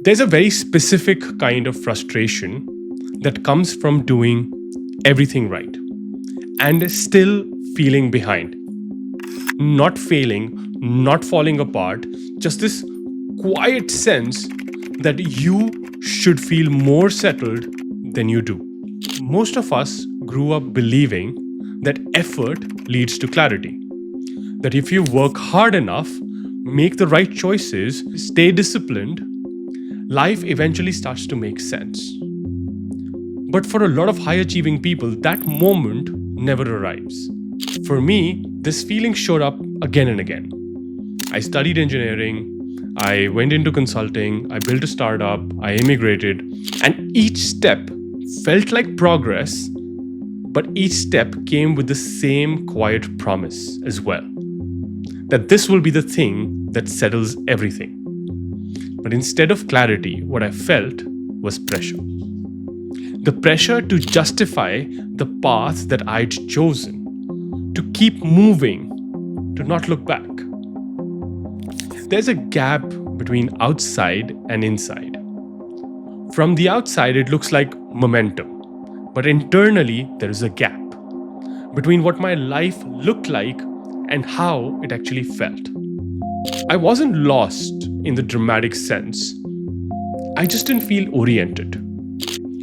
There's a very specific kind of frustration that comes from doing everything right and still feeling behind, not failing, not falling apart, just this quiet sense that you should feel more settled than you do. Most of us grew up believing that effort leads to clarity, that if you work hard enough, make the right choices, stay disciplined, life eventually starts to make sense. But for a lot of high achieving people, that moment never arrives. For me, this feeling showed up again and again. I studied engineering, I went into consulting, I built a startup, I immigrated, and each step felt like progress, but each step came with the same quiet promise as well, that this will be the thing that settles everything. But instead of clarity, what I felt was pressure. The pressure to justify the path that I'd chosen, to keep moving, to not look back. There's a gap between outside and inside. From the outside, it looks like momentum, but internally, there is a gap between what my life looked like and how it actually felt. I wasn't lost in the dramatic sense. I just didn't feel oriented.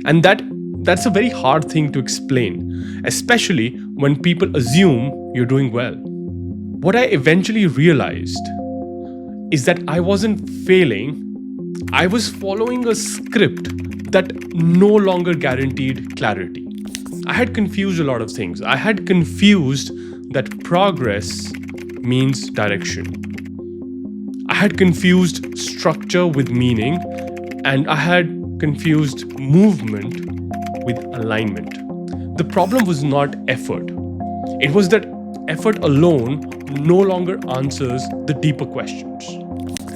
And that's a very hard thing to explain, especially when people assume you're doing well. What I eventually realized is that I wasn't failing, I was following a script that no longer guaranteed clarity. I had confused a lot of things. I had confused that progress means direction. I had confused structure with meaning, and I had confused movement with alignment. The problem was not effort. It was that effort alone no longer answers the deeper questions.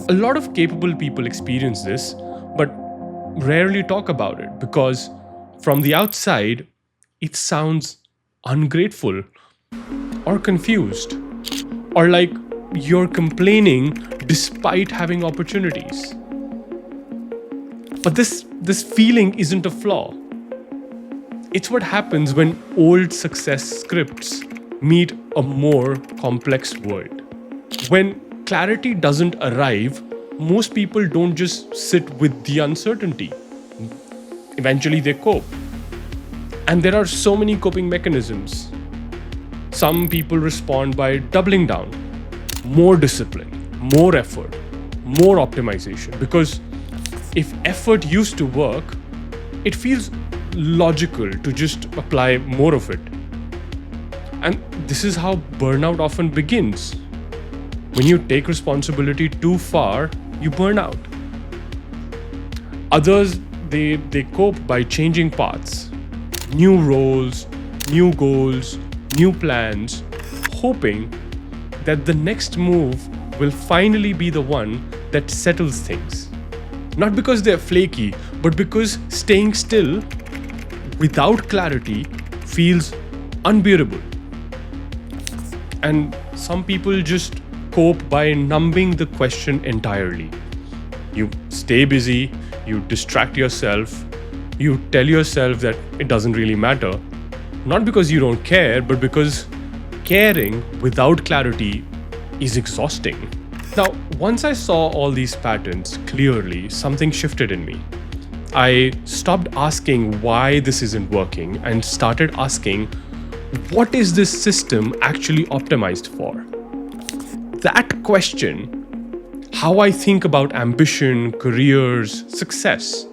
A lot of capable people experience this, but rarely talk about it because from the outside, it sounds ungrateful or confused or like you're complaining despite having opportunities. But this feeling isn't a flaw. It's what happens when old success scripts meet a more complex world. When clarity doesn't arrive, most people don't just sit with the uncertainty. Eventually they cope. And there are so many coping mechanisms. Some people respond by doubling down, more discipline, more effort, more optimization. Because if effort used to work, it feels logical to just apply more of it. And this is how burnout often begins. When you take responsibility too far, you burn out. Others, they cope by changing paths, new roles, new goals, new plans, hoping that the next move will finally be the one that settles things. Not because they're flaky, but because staying still without clarity feels unbearable. And some people just cope by numbing the question entirely. You stay busy, you distract yourself, you tell yourself that it doesn't really matter. Not because you don't care, but because caring without clarity is exhausting. Now, once I saw all these patterns clearly, something shifted in me. I stopped asking why this isn't working and started asking, what is this system actually optimized for? That question, how I think about ambition, careers, success,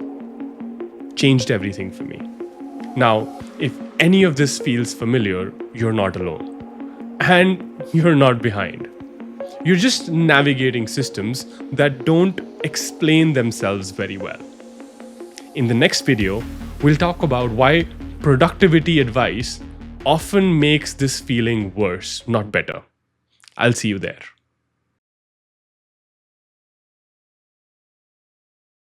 changed everything for me. Now, if any of this feels familiar, you're not alone. And you're not behind. You're just navigating systems that don't explain themselves very well. In the next video, we'll talk about why productivity advice often makes this feeling worse, not better. I'll see you there.